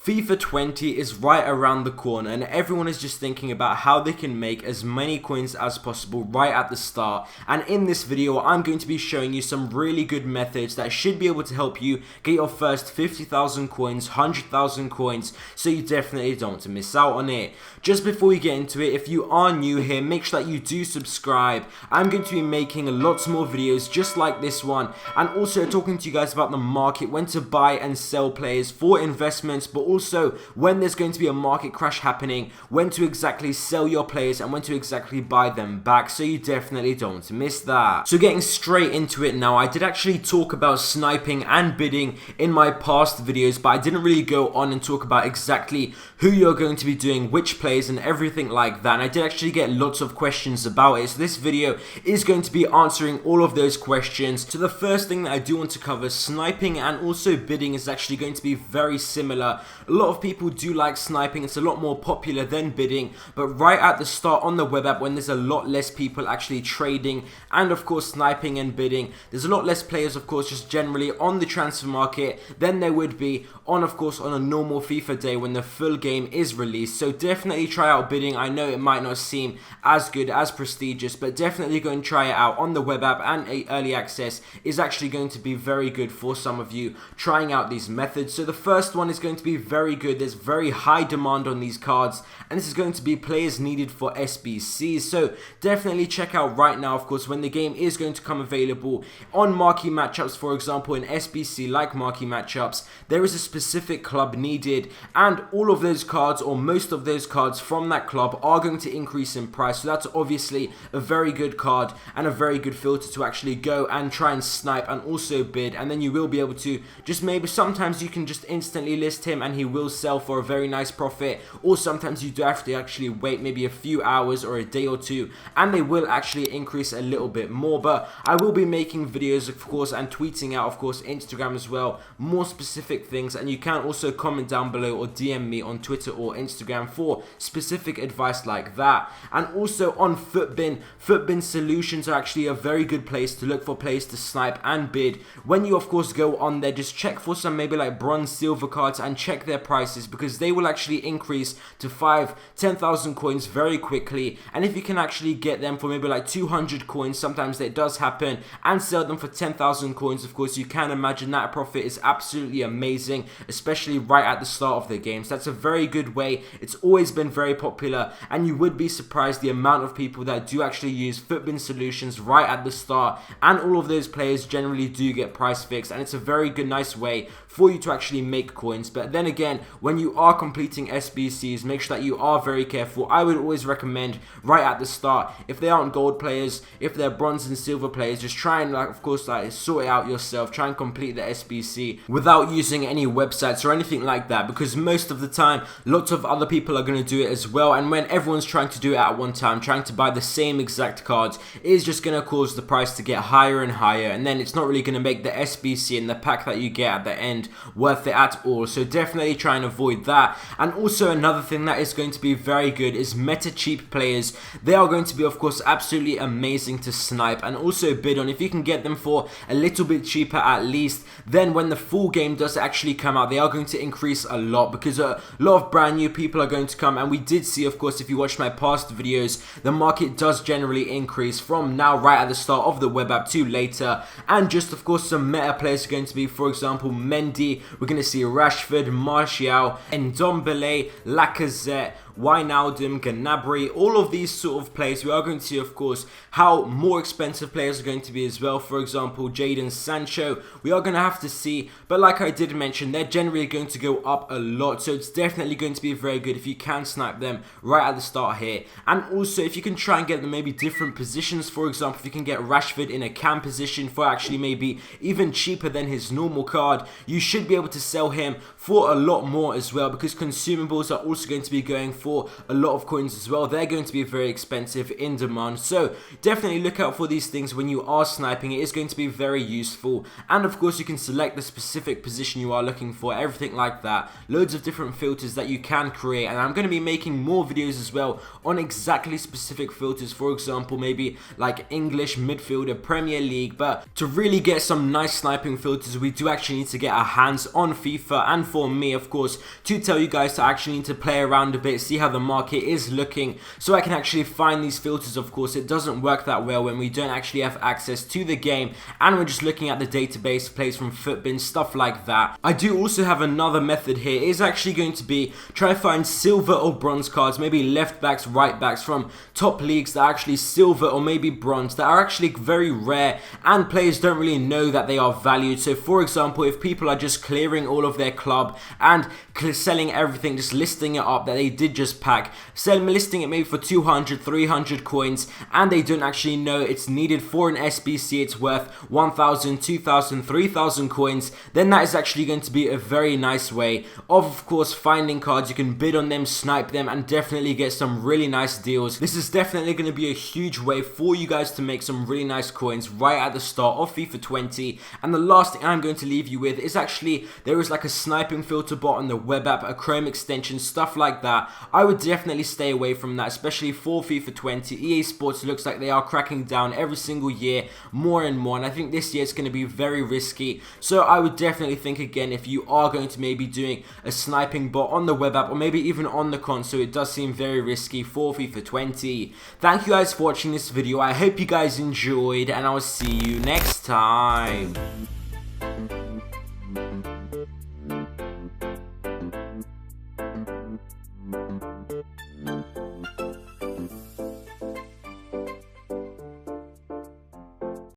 FIFA 20 is right around the corner and everyone is just thinking about how they can make as many coins as possible right at the start. And in this video, I'm going to be showing you some really good methods that should be able to help you get your first 50,000 coins, 100,000 coins, so you definitely don't want to miss out on it. Just before we get into it, if you are new here, make sure that you do subscribe. I'm going to be making lots more videos just like this one, and also talking to you guys about the market, when to buy and sell players for investments, but also when there's going to be a market crash happening, when to exactly sell your players and when to exactly buy them back, so you definitely don't want to miss that. So getting straight into it now, I did actually talk about sniping and bidding in my past videos, but I didn't really go on and talk about exactly who you're going to be doing, which plays and everything like that, and I did actually get lots of questions about it, so this video is going to be answering all of those questions. So the first thing that I do want to cover, sniping and also bidding, is actually going to be very similar. A lot of people do like sniping, it's a lot more popular than bidding, but right at the start on the web app, when there's a lot less people actually trading and of course sniping and bidding, there's a lot less players of course just generally on the transfer market than there would be on of course on a normal FIFA day when the full game is released. So definitely try out bidding. I know it might not seem as good, as prestigious, but definitely go and try it out on the web app, and early access is actually going to be very good for some of you trying out these methods. So the first one is going to be very good. There's very high demand on these cards, and this is going to be players needed for SBCs, so definitely check out right now of course when the game is going to come available on marquee matchups. For example, in SBC like marquee matchups, there is a specific club needed, and all of those cards or most of those cards from that club are going to increase in price, so that's obviously a very good card and a very good filter to actually go and try and snipe and also bid, and then you will be able to just maybe sometimes you can just instantly list him and he will sell for a very nice profit, or sometimes you do have to actually wait maybe a few hours or a day or two and they will actually increase a little bit more. But I will be making videos of course and tweeting out of course Instagram as well, more specific things, and you can also comment down below or DM me on Twitter or Instagram for specific advice like that. And also on Footbin solutions are actually a very good place to look for players to snipe and bid. When you of course go on there, just check for some maybe like bronze, silver cards and check their prices, because they will actually increase to 10,000 coins very quickly, and if you can actually get them for maybe like 200 coins, sometimes that does happen, and sell them for 10,000 coins, of course you can imagine that profit is absolutely amazing, especially right at the start of the game. So that's a very good way. It's always been very popular, and you would be surprised the amount of people that do actually use Footbin solutions right at the start, and all of those players generally do get price fixed, and it's a very good nice way for you to actually make coins. But then again, when you are completing SBCs, make sure that you are very careful. I would always recommend right at the start, if they aren't gold players, if they're bronze and silver players, just try and like of course like sort it out yourself, try and complete the SBC without using any websites or anything like that, because most of the time lots of other people are going to do it as well, and when everyone's trying to do it at one time, trying to buy the same exact cards, it is just going to cause the price to get higher and higher, and then it's not really going to make the SBC and the pack that you get at the end worth it at all. So definitely try and avoid that. And also another thing that is going to be very good is meta cheap players. They are going to be of course absolutely amazing to snipe and also bid on. If you can get them for a little bit cheaper at least, then when the full game does actually come out, they are going to increase a lot, because a lot of brand new people are going to come, and we did see of course if you watched my past videos, the market does generally increase from now right at the start of the web app to later. And just of course some meta players are going to be, for example, Mendy, we're going to see Rashford, Martial, Ndombele, Lacazette, Wijnaldum, Gnabry, all of these sort of players. We are going to see of course how more expensive players are going to be as well. For example, Jadon Sancho, we are going to have to see, but like I did mention, they're generally going to go up a lot, so it's definitely going to be very good if you can snipe them right at the start here. And also if you can try and get them maybe different positions, for example if you can get Rashford in a cam position for actually maybe even cheaper than his normal card, you should be able to sell him for a lot more as well, because consumables are also going to be going for a lot of coins as well. They're going to be very expensive, in demand, so definitely look out for these things when you are sniping. It is going to be very useful, and of course you can select the specific position you are looking for, everything like that. Loads of different filters that you can create, and I'm going to be making more videos as well on exactly specific filters, for example maybe like English midfielder, Premier League. But to really get some nice sniping filters, we do actually need to get a hands on FIFA, and for me, of course, to tell you guys to actually need to play around a bit, see how the market is looking, so I can actually find these filters. Of course, it doesn't work that well when we don't actually have access to the game and we're just looking at the database, plays from Footbin, stuff like that. I do also have another method here. It is actually going to be try to find silver or bronze cards, maybe left backs, right backs from top leagues that are actually silver or maybe bronze, that are actually very rare and players don't really know that they are valued. So for example, if people are just clearing all of their club and selling everything, just listing it up that they did just pack, listing it maybe for 200, 300 coins, and they don't actually know it's needed for an SBC, it's worth 1,000, 2,000, 3,000 coins, then that is actually going to be a very nice way of course, finding cards. You can bid on them, snipe them, and definitely get some really nice deals. This is definitely going to be a huge way for you guys to make some really nice coins right at the start of FIFA 20. And the last thing I'm going to leave you with is actually, there is like a sniping filter bot on the web app, a Chrome extension, stuff like that. I would definitely stay away from that, especially for FIFA 20. EA Sports looks like they are cracking down every single year more and more, and I think this year it's going to be very risky. So I would definitely think again if you are going to maybe doing a sniping bot on the web app or maybe even on the console. It does seem very risky for FIFA 20. Thank you guys for watching this video. I hope you guys enjoyed, and I'll see you next time.